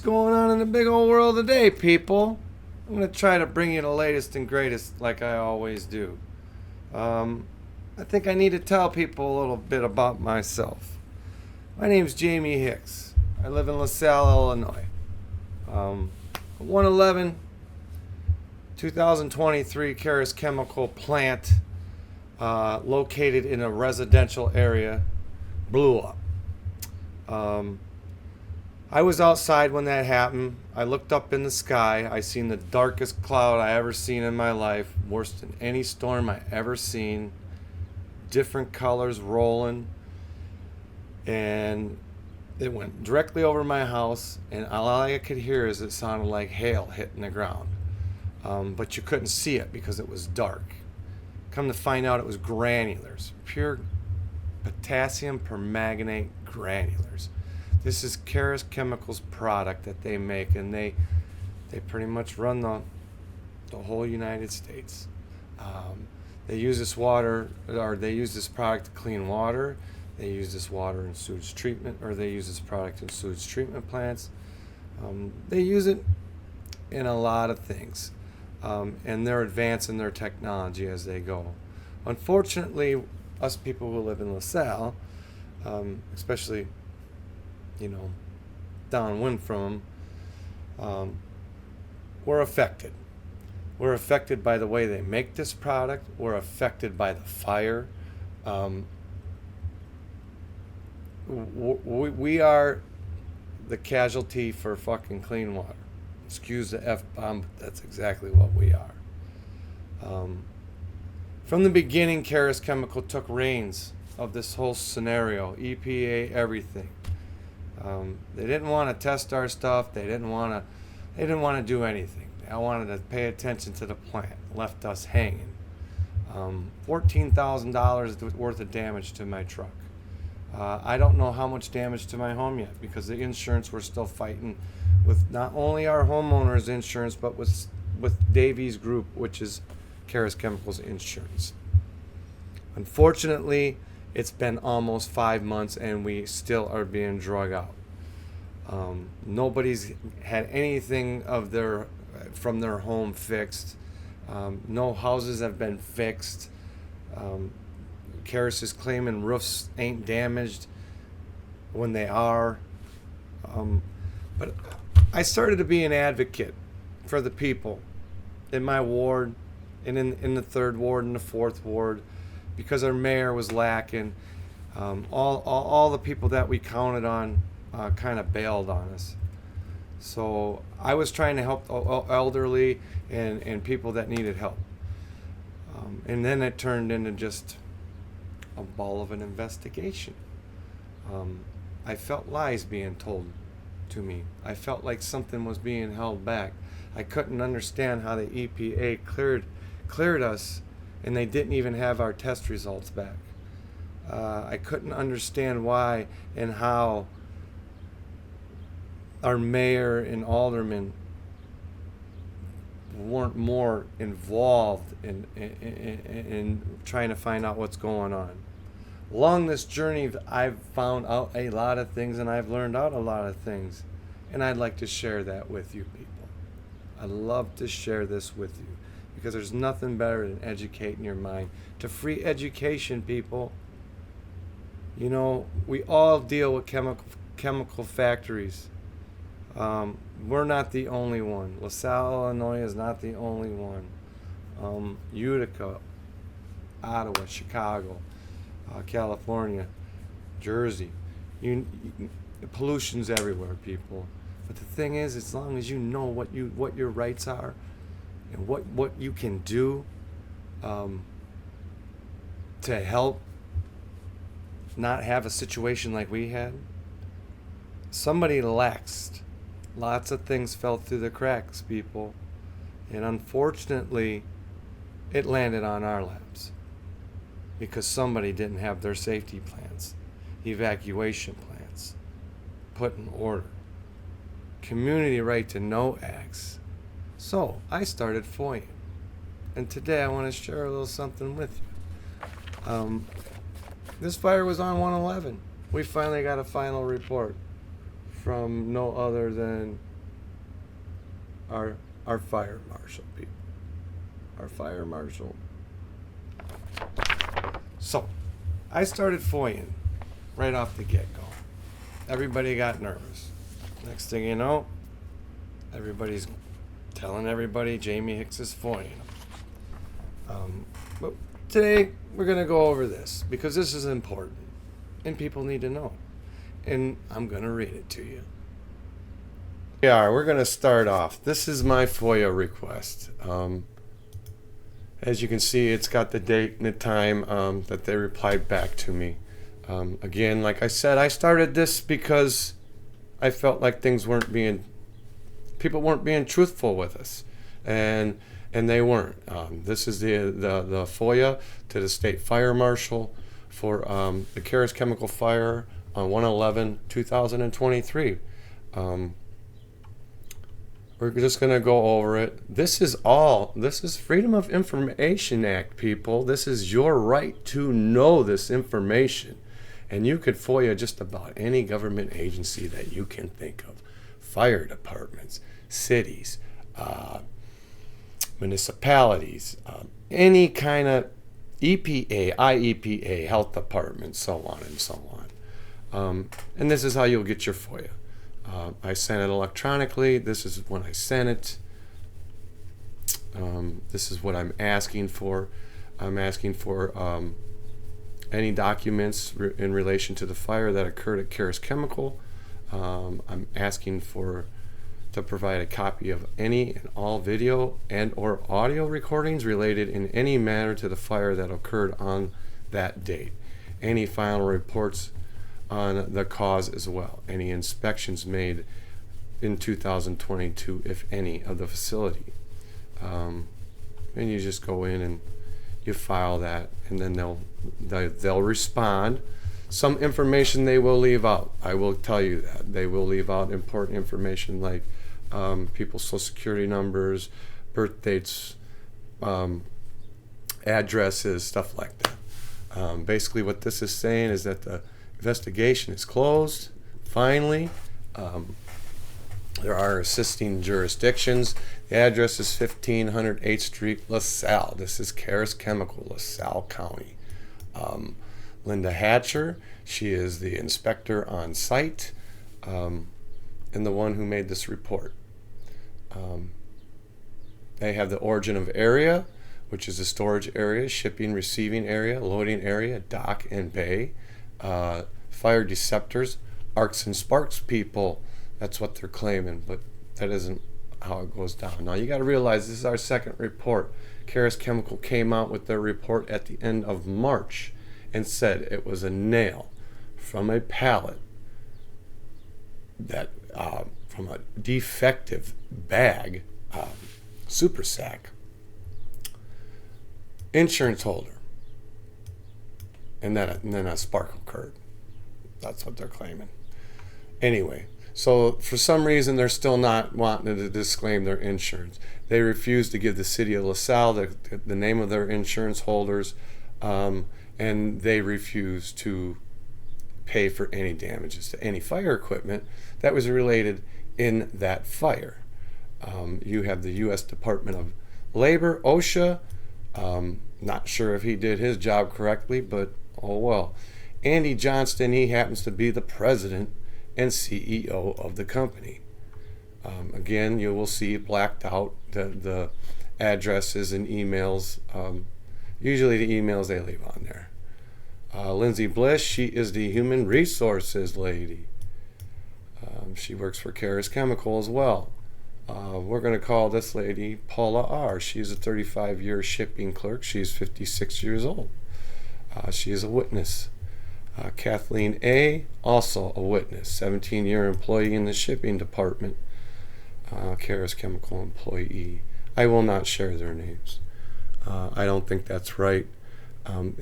going on in the big old world today, people? I'm going to try to bring you the latest and greatest like I always do. I think I need to tell people a little bit about myself. My name's Jamie Hicks. I live in LaSalle, Illinois. 111, 2023 Carus Chemical plant located in a residential area blew up. I was outside when that happened. I looked up in the sky. I seen the darkest cloud I ever seen in my life, worse than any storm I ever seen. Different colors rolling, and it went directly over my house, and all I could hear is it sounded like hail hitting the ground. But you couldn't see it because it was dark. Come to find out, it was granulars, pure potassium permanganate granulars. This is Carus Chemicals product that they make, and they pretty much run the whole United States. They use this water, or they use this product to clean water. They use this water in sewage treatment, or they use this product in sewage treatment plants. They use it in a lot of things, and they're advancing their technology as they go. Unfortunately, us people who live in LaSalle, especially, downwind from them, we're affected. We're affected by the way they make this product. We're affected by the fire. We are the casualty for fucking clean water. Excuse the F-bomb, but that's exactly what we are. From the beginning, Carus Chemical took reins of this whole scenario. EPA, everything. They didn't want to test our stuff. They didn't want to do anything. They wanted to pay attention to the plant. Left us hanging. $14,000 worth of damage to my truck. I don't know how much damage to my home yet, because the insurance, we're still fighting with not only our homeowner's insurance, but with Davies Group, which is Carus Chemicals insurance. Unfortunately, it's been almost 5 months and we still are being drug out. Nobody's had anything from their home fixed. No houses have been fixed. Carus is claiming roofs ain't damaged when they are. But I started to be an advocate for the people in my ward, and in the 3rd ward and the 4th ward, because our mayor was lacking. All the people that we counted on kind of bailed on us. So I was trying to help elderly and people that needed help. And then it turned into just a ball of an investigation. I felt lies being told to me. I felt like something was being held back. I couldn't understand how the EPA cleared us, and they didn't even have our test results back. I couldn't understand why and how our mayor and aldermen weren't more involved in trying to find out what's going on. Along this journey, I've found out a lot of things, and I've learned out a lot of things, and I'd like to share that with you people. I love to share this with you, because there's nothing better than educating your mind. To free education, people. We all deal with chemical factories. We're not the only one. LaSalle, Illinois is not the only one. Utica, Ottawa, Chicago, California, Jersey. Pollution's everywhere, people. But the thing is, as long as you know what your rights are and what you can do to help not have a situation like we had. Somebody laxed. Lots of things fell through the cracks, people. And unfortunately, it landed on our laps because somebody didn't have their safety plans, evacuation plans put in order, community right to know acts. So I started FOIA. And today I want to share a little something with you. This fire was on 111. We finally got a final report from no other than our fire marshal people. Our fire marshal. So, I started FOIAing right off the get-go. Everybody got nervous. Next thing you know, everybody's telling everybody Jamie Hicks is FOIAing them. But today, we're going to go over this because this is important and people need to know. And I'm going to read it to you. We're going to start off. This is my FOIA request. As you can see, it's got the date and the time that they replied back to me. Again, like I said, I started this because I felt like people weren't being truthful with us, and they weren't. This is the FOIA to the state fire marshal for the Carus Chemical fire on 1/11/2023. We're just going to go over it. This is Freedom of Information Act, people. This is your right to know this information. And you could FOIA just about any government agency that you can think of. Fire departments, cities, municipalities, any kind of EPA, IEPA, health department, so on and so on. And this is how you'll get your FOIA. I sent it electronically. This is when I sent it. This is what I'm asking for. I'm asking for any documents in relation to the fire that occurred at Carus Chemical. I'm asking to provide a copy of any and all video and or audio recordings related in any manner to the fire that occurred on that date. Any final reports on the cause as well. Any inspections made in 2022, if any, of the facility. And you just go in and you file that, and then they'll respond. Some information they will leave out. I will tell you that. They will leave out important information like people's social security numbers, birth dates, addresses, stuff like that. Basically what this is saying is that the investigation is closed, finally. There are assisting jurisdictions. The address is 1500 8th Street, LaSalle. This is Carus Chemical, LaSalle County. Linda Hatcher, she is the inspector on site and the one who made this report. They have the origin of area, which is the storage area, shipping, receiving area, loading area, dock and bay. Fire deceptors, arcs and sparks people, that's what they're claiming, but that isn't how it goes down. Now you got to realize this is our second report. Carus Chemical came out with their report at the end of March and said it was a nail from a pallet that from a defective bag, super sack, insurance holder, and then a spark occurred. That's what they're claiming. Anyway, so for some reason they're still not wanting to disclaim their insurance. They refuse to give the city of LaSalle the name of their insurance holders, and they refuse to pay for any damages to any fire equipment that was related in that fire. You have the U.S. Department of Labor, OSHA. Not sure if he did his job correctly, but oh well. Andy Johnston, he happens to be the president and CEO of the company. Again, you will see blacked out the addresses and emails. Usually the emails they leave on there. Lindsay Bliss, she is the human resources lady. She works for Carus Chemical as well. We're going to call this lady Paula R. She's a 35-year shipping clerk. She's 56 years old. She is a witness. Kathleen A., also a witness, 17-year employee in the shipping department, Carus Chemical employee. I will not share their names. I don't think that's right.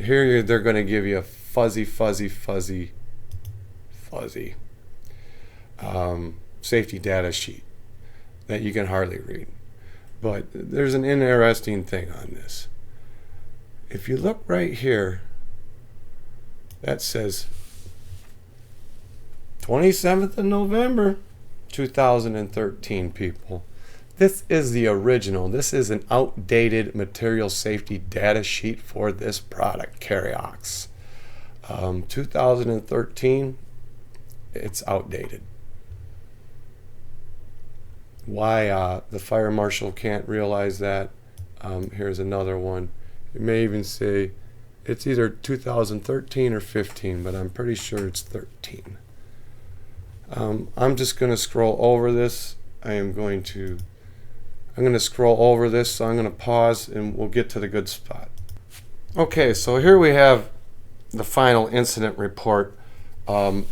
Here they're going to give you a fuzzy safety data sheet that you can hardly read. But there's an interesting thing on this. If you look right here, that says 27th of November 2013, people. This is the original. This is an outdated material safety data sheet for this product, Cariox. 2013, it's outdated. Why the fire marshal can't realize that? Here's another one. It may even say it's either 2013 or 15, but I'm pretty sure it's 13. I'm just going to scroll over this. I'm going to scroll over this, so I'm going to pause and we'll get to the good spot. Okay, so here we have the final incident report. The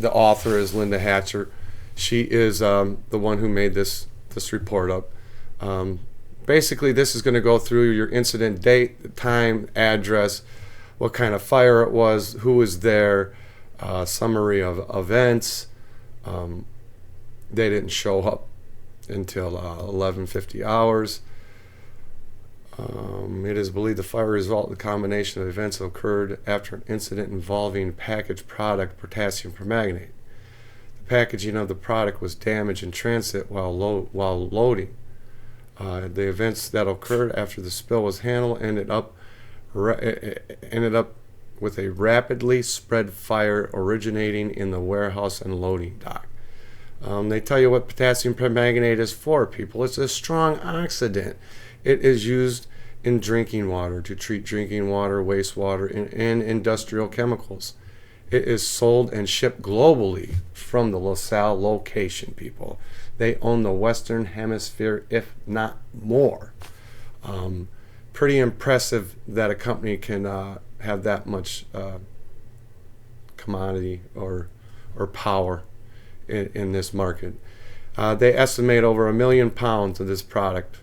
author is Linda Hatcher. She is the one who made this report up. Basically, this is going to go through your incident date, time, address, what kind of fire it was, who was there, summary of events. They didn't show up until 11:50 hours. It is believed the fire result the combination of events that occurred after an incident involving packaged product potassium permanganate. The packaging of the product was damaged in transit while loading. The events that occurred after the spill was handled ended up with a rapidly spread fire originating in the warehouse and loading dock. They tell you what potassium permanganate is for, people. It's a strong oxidant. It is used in drinking water to treat drinking water, wastewater, and industrial chemicals. It is sold and shipped globally from the Salle location, people. They own the Western Hemisphere, if not more. Pretty impressive that a company can have that much commodity or power in this market. They estimate over 1 million pounds of this product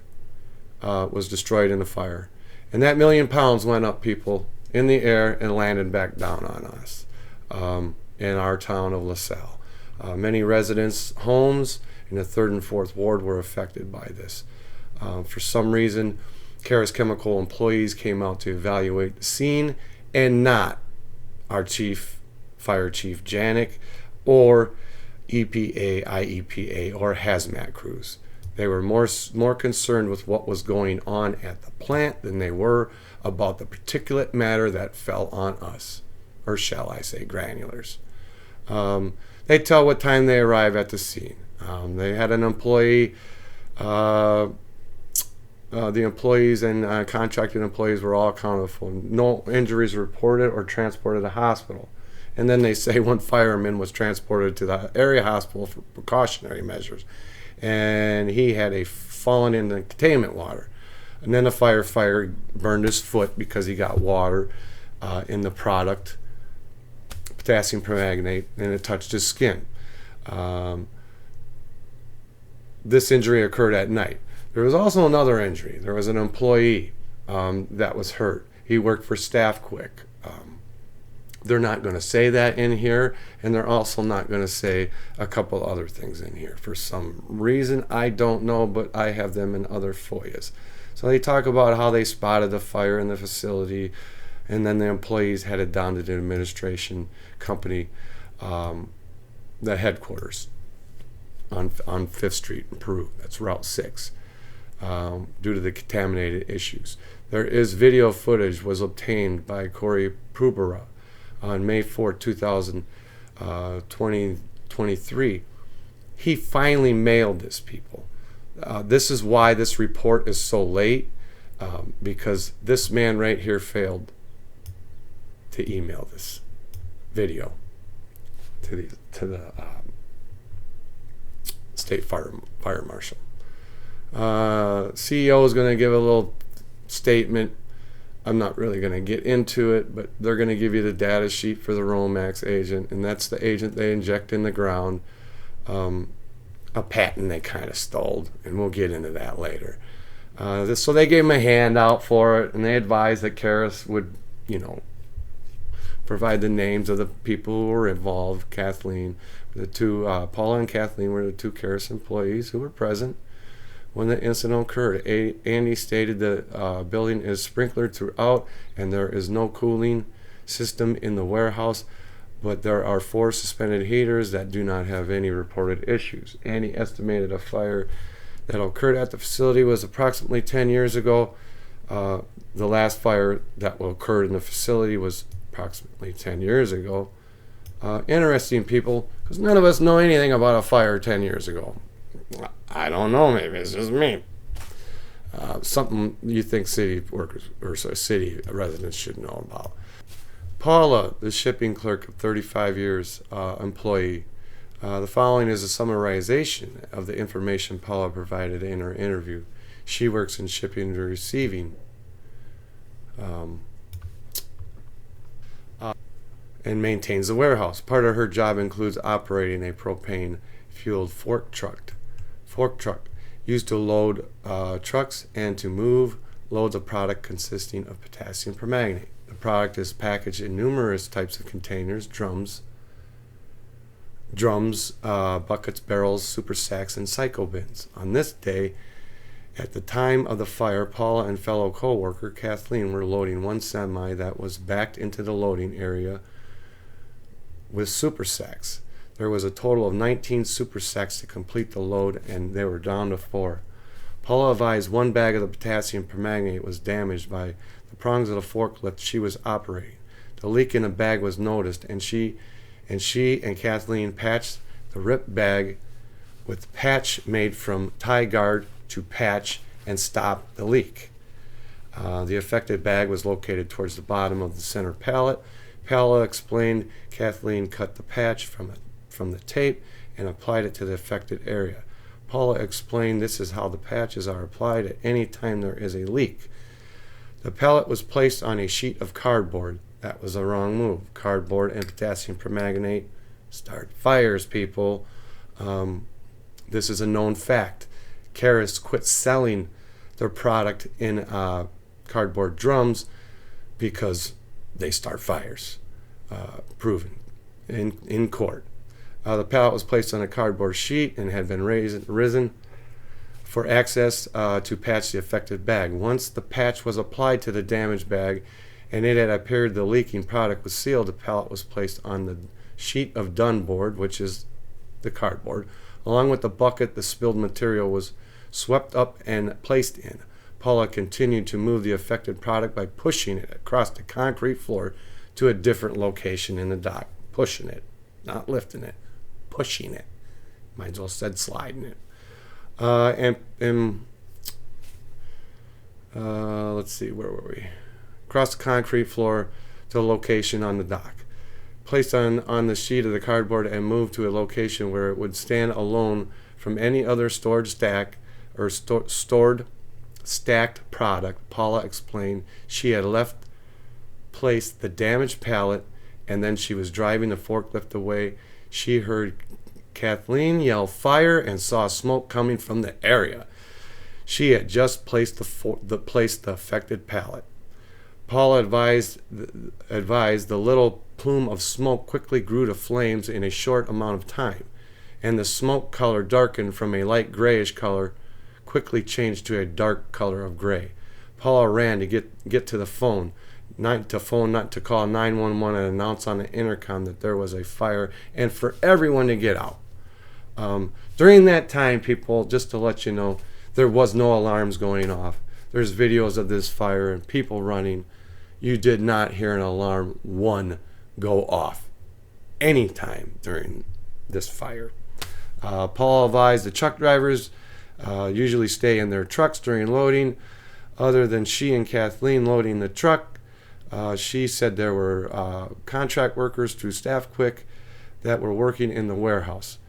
was destroyed in the fire. And that 1 million pounds went up, people, in the air and landed back down on us in our town of LaSalle. Many residents' homes in the 3rd and 4th Ward were affected by this. For some reason, Carus Chemical employees came out to evaluate the scene, and not our fire chief Janik, or EPA, IEPA, or hazmat crews. They were more concerned with what was going on at the plant than they were about the particulate matter that fell on us, or shall I say granulars. They tell what time they arrive at the scene. They had an employee, the employees and contracted employees were all accounted for. No injuries reported or transported to the hospital. And then they say one fireman was transported to the area hospital for precautionary measures, and he had fallen in the containment water. And then the firefighter burned his foot because he got water in the product, potassium permanganate, and it touched his skin. This injury occurred at night. There was also another injury. There was an employee that was hurt. He worked for Staff Quick. They're not going to say that in here, and they're also not going to say a couple other things in here. For some reason, I don't know, but I have them in other FOIAs. So they talk about how they spotted the fire in the facility, and then the employees headed down to the administration company, the headquarters on 5th Street in Peru. That's Route 6, due to the contaminated issues. There is video footage was obtained by Corey Prubera on May 4, 2023. He finally mailed this, people. This is why this report is so late, because this man right here failed to email this video to the state fire marshal. CEO is going to give a little statement. I'm not really going to get into it, but they're going to give you the data sheet for the Romax agent, and that's the agent they inject in the ground. A patent they kind of stole, and we'll get into that later. So they gave him a handout for it, and they advised that Carus would, provide the names of the people who were involved. Kathleen, Paula and Kathleen were the 2 Carus employees who were present when the incident occurred. Andy stated the building is sprinklered throughout and there is no cooling system in the warehouse, but there are 4 suspended heaters that do not have any reported issues. Andy estimated a fire that occurred at the facility was approximately 10 years ago. The last fire that occurred in the facility was approximately 10 years ago. Interesting, people, because none of us know anything about a fire 10 years ago. I don't know, maybe it's just me. Something you think city workers or city residents should know about. Paula, the shipping clerk of 35 years, employee. The following is a summarization of the information Paula provided in her interview. She works in shipping and receiving and maintains the warehouse. Part of her job includes operating a propane-fueled fork truck used to load trucks and to move loads of product consisting of potassium permanganate. The product is packaged in numerous types of containers: drums, buckets, barrels, super sacks, and cycle bins. On this day, at the time of the fire, Paula and fellow co-worker Kathleen were loading one semi that was backed into the loading area with super sacks. There was a total of 19 super sacks to complete the load, and they were down to 4. Paula advised one bag of the potassium permanganate was damaged by the prongs of the forklift she was operating. The leak in the bag was noticed, and she and Kathleen patched the ripped bag with patch made from tie guard to patch and stop the leak. The affected bag was located towards the bottom of the center pallet. Paula explained Kathleen cut the patch from the tape and applied it to the affected area. Paula explained this is how the patches are applied at any time there is a leak. The pallet was placed on a sheet of cardboard. That was a wrong move. Cardboard and potassium permanganate start fires, people. This is a known fact. Carus quit selling their product in cardboard drums because they start fires. Proven in court. The pallet was placed on a cardboard sheet and had been risen for access to patch the affected bag. Once the patch was applied to the damaged bag and it had appeared the leaking product was sealed, the pallet was placed on the sheet of dun board, which is the cardboard. Along with the bucket, the spilled material was swept up and placed in. Paula continued to move the affected product by pushing it across the concrete floor to a different location in the dock. Pushing it, not lifting it. Pushing it. Might as well said sliding it. Let's see, where were we? Across the concrete floor to a location on the dock. Placed on the sheet of the cardboard and moved to a location where it would stand alone from any other stored stack or stored stacked product. Paula explained she had placed the damaged pallet, and then she was driving the forklift away. She heard Kathleen yell fire and saw smoke coming from the area. She had just placed the affected pallet. Paula advised the little plume of smoke quickly grew to flames in a short amount of time, and the smoke color darkened from a light grayish color, quickly changed to a dark color of gray. Paula ran to get to the phone, not to call 911 and announce on the intercom that there was a fire and for everyone to get out. During that time, people, just to let you know, there was no alarms going off. There's videos of this fire and people running. You did not hear an alarm go off anytime during this fire. Paul advised the truck drivers usually stay in their trucks during loading. Other than she and Kathleen loading the truck, she said there were contract workers through Staff Quick that were working in the warehouse.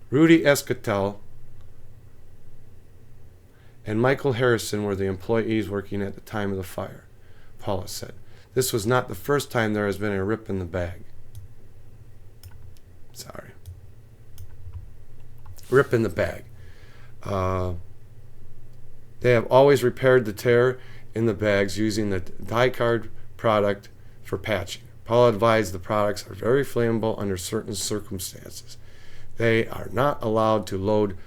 Rudy Escatel and Michael Harrison were the employees working at the time of the fire. Paula said, "This was not the first time there has been a rip in the bag." Sorry. Rip in the bag. They have always repaired the tear in the bags using the die-card product for patching. Paula advised the products are very flammable under certain circumstances. They are not allowed to load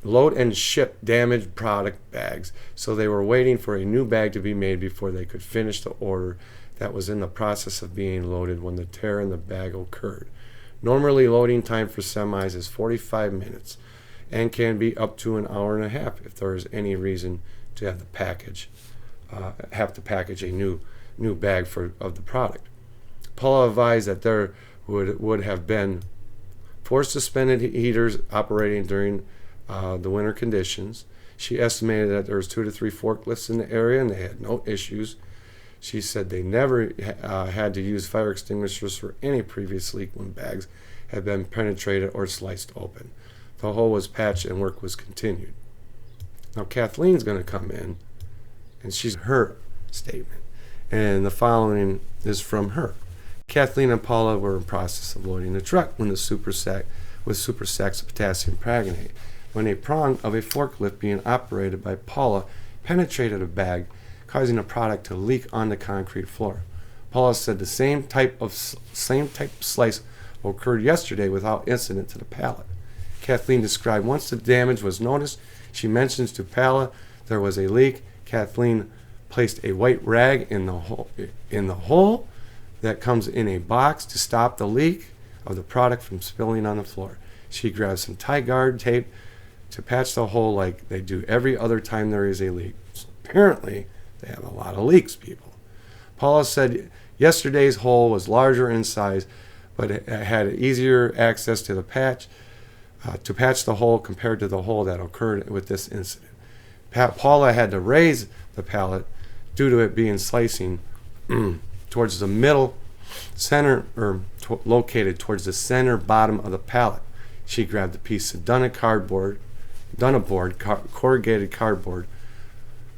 and ship damaged product bags, so they were waiting for a new bag to be made before they could finish the order that was in the process of being loaded when the tear in the bag occurred. Normally, loading time for semis is 45 minutes. and can be up to an hour and a half if there is any reason to have to package a new bag of the product. Paula advised that there would have been 4 suspended heaters operating during the winter conditions. She estimated that there was 2 to 3 forklifts in the area and they had no issues. She said they never had to use fire extinguishers for any previous leak when bags had been penetrated or sliced open. The hole was patched and work was continued. Now Kathleen's going to come in and she's her statement. And the following is from her. Kathleen and Paula were in process of loading the truck when the super sacks of potassium permanganate, when a prong of a forklift being operated by Paula penetrated a bag, causing a product to leak on the concrete floor. Paula said the same type of slice occurred yesterday without incident to the pallet. Kathleen described once the damage was noticed, she mentions to Paula there was a leak. Kathleen placed a white rag in the hole that comes in a box to stop the leak of the product from spilling on the floor. She grabbed some tie guard tape to patch the hole like they do every other time there is a leak. So apparently, they have a lot of leaks, people. Paula said yesterday's hole was larger in size, but it had easier access to the patch the hole compared to the hole that occurred with this incident. Paula had to raise the pallet due to it being slicing towards the middle center, or located towards the center bottom of the pallet. She grabbed a piece of corrugated cardboard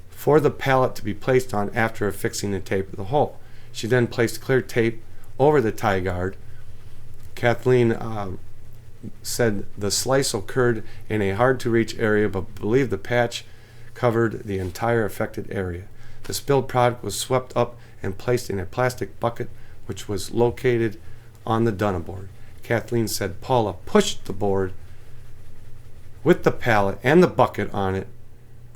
for the pallet to be placed on after affixing the tape of the hole. She then placed clear tape over the tie guard. Kathleen said the slice occurred in a hard-to-reach area, but believed the patch covered the entire affected area. The spilled product was swept up and placed in a plastic bucket, which was located on the Dunna board. Kathleen said Paula pushed the board with the pallet and the bucket on it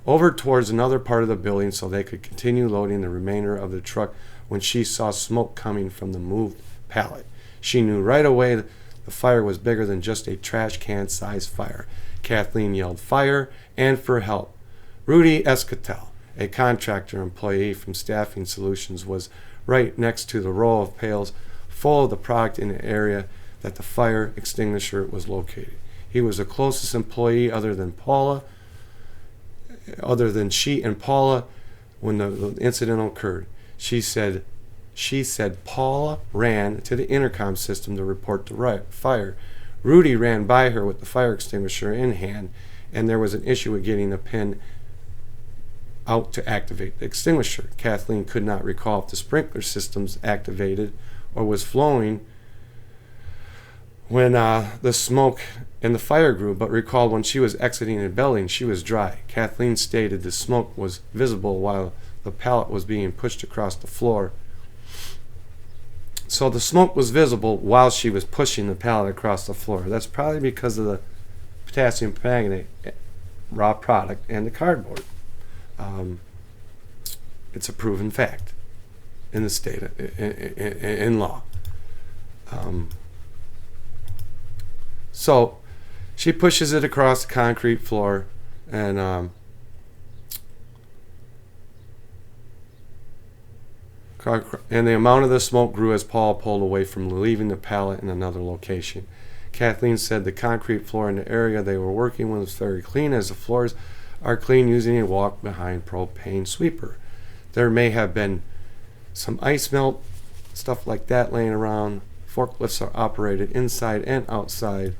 over towards another part of the building so they could continue loading the remainder of the truck when she saw smoke coming from the moved pallet. She knew right away that the fire was bigger than just a trash can sized fire. Kathleen yelled fire and for help. Rudy Escatel, a contractor employee from Staffing Solutions, was right next to the row of pails full of the product in the area that the fire extinguisher was located. He was the closest employee other than she and Paula when the incident occurred. She said Paula ran to the intercom system to report the fire. Rudy ran by her with the fire extinguisher in hand, and there was an issue with getting the pin out to activate the extinguisher. Kathleen could not recall if the sprinkler systems activated or was flowing when the smoke and the fire grew, but recalled when she was exiting the building, she was dry. Kathleen stated the smoke was visible while the pallet was being pushed across the floor. So the smoke was visible while she was pushing the pallet across the floor. That's probably because of the potassium permanganate raw product and the cardboard. It's a proven fact in the state, in law. So she pushes it across the concrete floor, and the amount of the smoke grew as Paul pulled away from leaving the pallet in another location. Kathleen said the concrete floor in the area they were working with was very clean, as the floors are clean using a walk-behind propane sweeper. There may have been some ice melt, stuff like that laying around. Forklifts are operated inside and outside.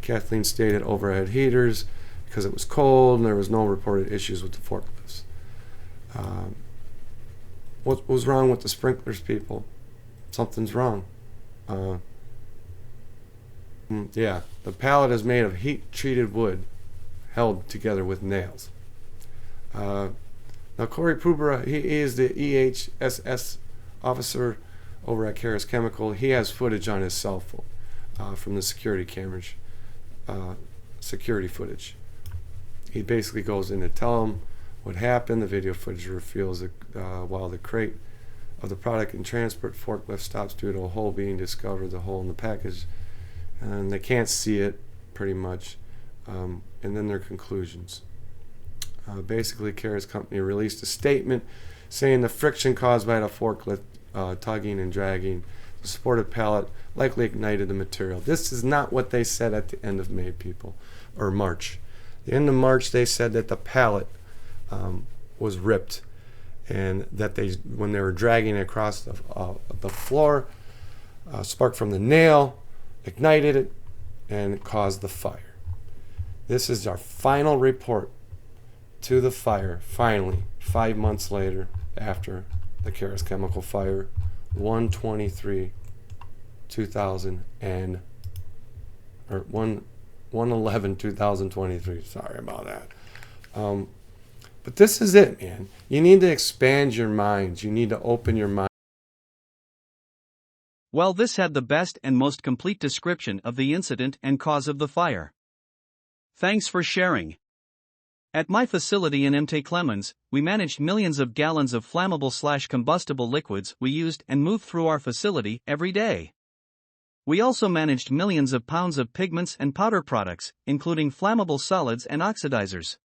Kathleen stated overhead heaters because it was cold and there was no reported issues with the forklifts. What was wrong with the sprinklers, people? Something's wrong. Yeah, the pallet is made of heat-treated wood held together with nails. Now, Corey Prubera, he is the EHSS officer over at Carus Chemical. He has footage on his cell phone from the security cameras, security footage. He basically goes in to tell them what happened. The video footage reveals that while the crate of the product and transport forklift stops due to a hole being discovered, the hole in the package, and they can't see it pretty much. and then their conclusions. Basically, Carus Company released a statement saying the friction caused by the forklift tugging and dragging the supported pallet likely ignited the material. This is not what they said at the end of May, people, or March. At the end of March, they said that the pallet was ripped, and that when they were dragging it across the floor, spark from the nail ignited it and it caused the fire. This is our final report to the fire, finally, 5 months later, after the Carus Chemical fire, 1/11/2023. Sorry about that. But this is it, man. You need to expand your minds. You need to open your mind. Well, this had the best and most complete description of the incident and cause of the fire. Thanks for sharing. At my facility in MT Clemens, we managed millions of gallons of flammable/combustible liquids we used and moved through our facility every day. We also managed millions of pounds of pigments and powder products, including flammable solids and oxidizers.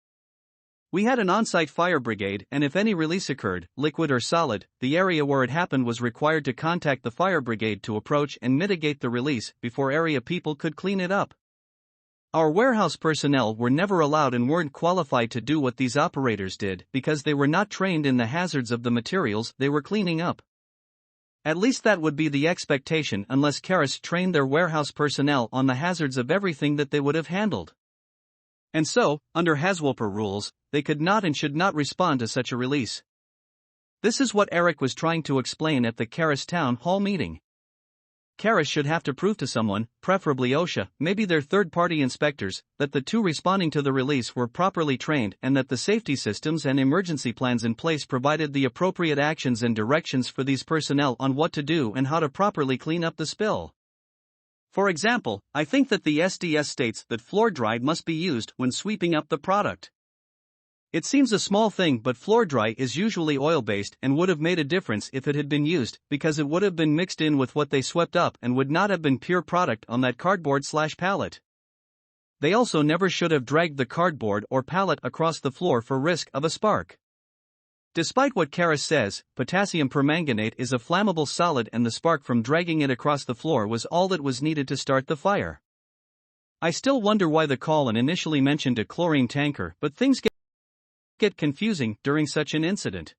We had an on-site fire brigade, and if any release occurred, liquid or solid, the area where it happened was required to contact the fire brigade to approach and mitigate the release before area people could clean it up. Our warehouse personnel were never allowed and weren't qualified to do what these operators did because they were not trained in the hazards of the materials they were cleaning up. At least that would be the expectation unless Carus trained their warehouse personnel on the hazards of everything that they would have handled. And so, under HAZWOPER rules, they could not and should not respond to such a release. This is what Eric was trying to explain at the Carus Town Hall meeting. Carus should have to prove to someone, preferably OSHA, maybe their third-party inspectors, that the two responding to the release were properly trained and that the safety systems and emergency plans in place provided the appropriate actions and directions for these personnel on what to do and how to properly clean up the spill. For example, I think that the SDS states that floor dry must be used when sweeping up the product. It seems a small thing, but floor dry is usually oil-based and would have made a difference if it had been used, because it would have been mixed in with what they swept up and would not have been pure product on that cardboard/pallet. They also never should have dragged the cardboard or pallet across the floor for risk of a spark. Despite what Carus says, potassium permanganate is a flammable solid, and the spark from dragging it across the floor was all that was needed to start the fire. I still wonder why the call-in initially mentioned a chlorine tanker, but things get confusing during such an incident.